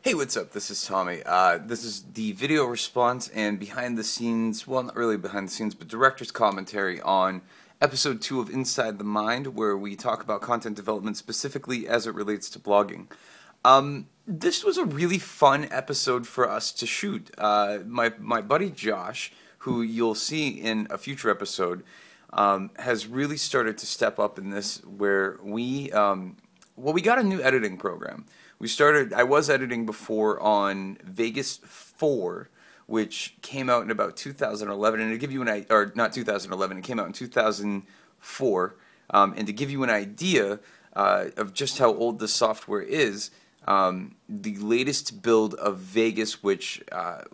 Hey, what's up? This is Tommy. This is the video response and behind the scenes, well, not really behind the scenes, but director's commentary on episode 2 of Inside the Mind, where we talk about content development specifically as it relates to blogging. This was a really fun episode for us to shoot. My buddy Josh, who you'll see in a future episode, has really started to step up in this, where we got a new editing program. I was editing before on Vegas 4, which came out in about 2011, and to give you an idea, or not 2011, it came out in 2004, and to give you an idea of just how old this software is, the latest build of Vegas, which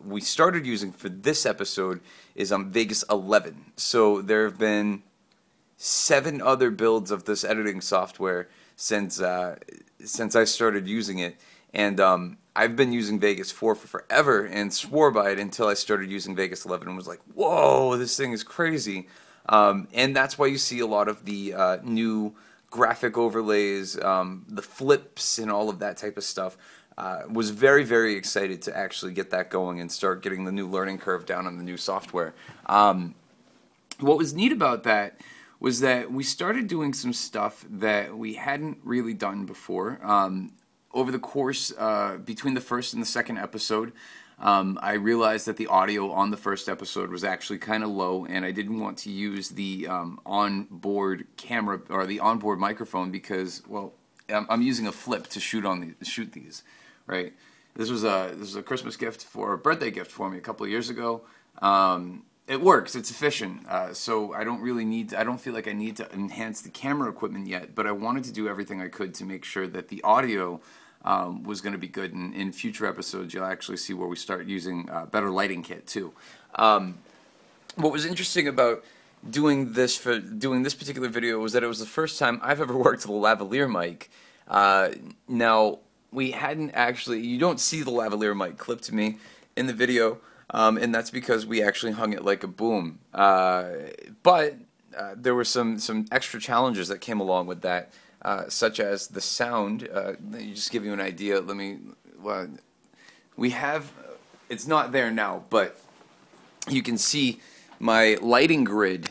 we started using for this episode, is on Vegas 11. So there have been 7 other builds of this editing software since I started using it, and I've been using Vegas 4 for forever and swore by it until I started using Vegas 11 and was like, whoa, this thing is crazy. And that's why you see a lot of the new graphic overlays, the flips and all of that type of stuff. Was very, very excited to actually get that going and start getting the new learning curve down on the new software. What was neat about that was that we started doing some stuff that we hadn't really done before. Over the course, between the first and the second episode, I realized that the audio on the first episode was actually kind of low, and I didn't want to use the onboard camera or the onboard microphone because, well, I'm using a flip to shoot these, right? This was a Christmas gift a birthday gift for me a couple of years ago. It works. It's efficient. So I don't feel like I need to enhance the camera equipment yet, but I wanted to do everything I could to make sure that the audio was going to be good. And in future episodes, you'll actually see where we start using better lighting kit too. What was interesting about doing this particular video was that it was the first time I've ever worked with a lavalier mic. Now, we hadn't actually, you don't see the lavalier mic clipped to me in the video. And that's because we actually hung it like a boom. But there were some extra challenges that came along with that, such as the sound. Let me just give you an idea. We have, it's not there now, but you can see my lighting grid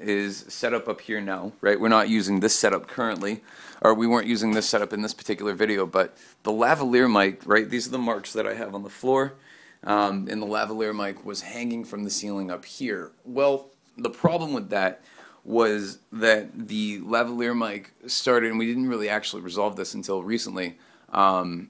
is set up here now, right? We're not using this setup currently, or we weren't using this setup in this particular video, but the lavalier mic, right? These are the marks that I have on the floor. And the lavalier mic was hanging from the ceiling up here. Well, the problem with that was that the lavalier mic started, and we didn't really actually resolve this until recently. The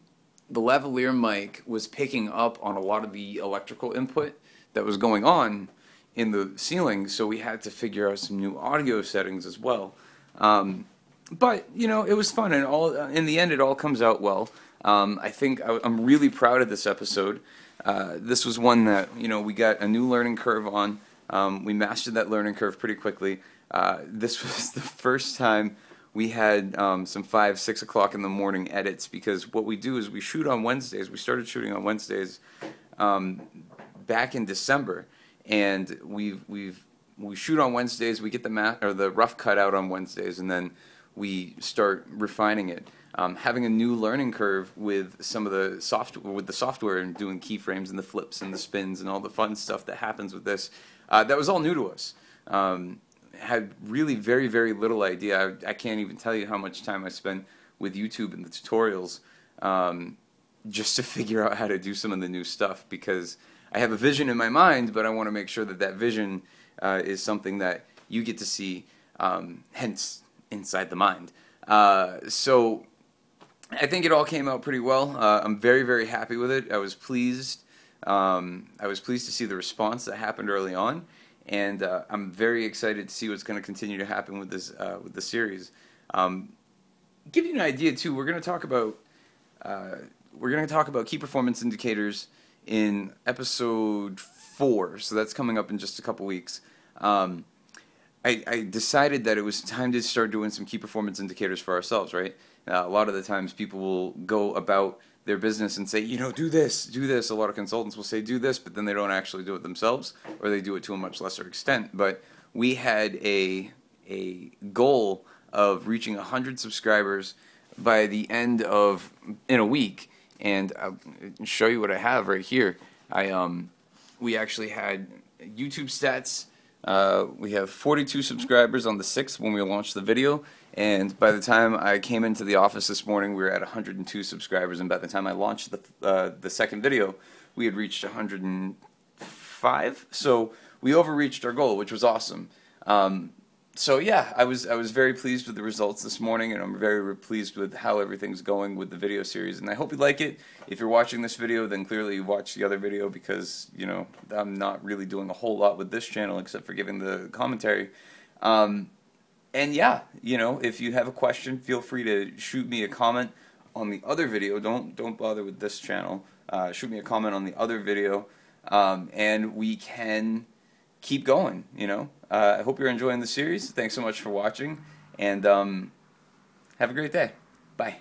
lavalier mic was picking up on a lot of the electrical input that was going on in the ceiling, so we had to figure out some new audio settings as well. But, you know, it was fun, and in the end it all comes out well. I think I'm really proud of this episode. This was one that, you know, we got a new learning curve on. We mastered that learning curve pretty quickly. This was the first time we had some 5, 6 o'clock in the morning edits, because what we do is we shoot on Wednesdays. We started shooting on Wednesdays back in December, and we shoot on Wednesdays. We get the rough cut out on Wednesdays, and then we start refining it. Having a new learning curve with some of the software and doing keyframes and the flips and the spins and all the fun stuff that happens with this, that was all new to us. Had really very, very little idea. I can't even tell you how much time I spent with YouTube and the tutorials just to figure out how to do some of the new stuff, because I have a vision in my mind, but I want to make sure that that vision is something that you get to see, hence Inside the Mind. So I think it all came out pretty well. I'm very, very happy with it. I was pleased. I was pleased to see the response that happened early on, and I'm very excited to see what's going to continue to happen with this with the series. Give you an idea too. We're going to talk about key performance indicators in episode 4. So that's coming up in just a couple weeks. I decided that it was time to start doing some key performance indicators for ourselves, right? A lot of the times people will go about their business and say, you know, do this, do this. A lot of consultants will say do this, but then they don't actually do it themselves, or they do it to a much lesser extent. But we had a goal of reaching 100 subscribers by the end of, in a week, and I'll show you what I have right here. We actually had YouTube stats. We have 42 subscribers on the 6th when we launched the video, and by the time I came into the office this morning, we were at 102 subscribers, and by the time I launched the second video, we had reached 105. So we overreached our goal, which was awesome. So yeah, I was very pleased with the results this morning, and I'm very pleased with how everything's going with the video series, and I hope you like it. If you're watching this video, then clearly you watched the other video, because, you know, I'm not really doing a whole lot with this channel except for giving the commentary. And yeah, you know, if you have a question, feel free to shoot me a comment on the other video. Don't bother with this channel. Shoot me a comment on the other video, and we can keep going, you know. I hope you're enjoying the series. Thanks so much for watching, and have a great day. Bye.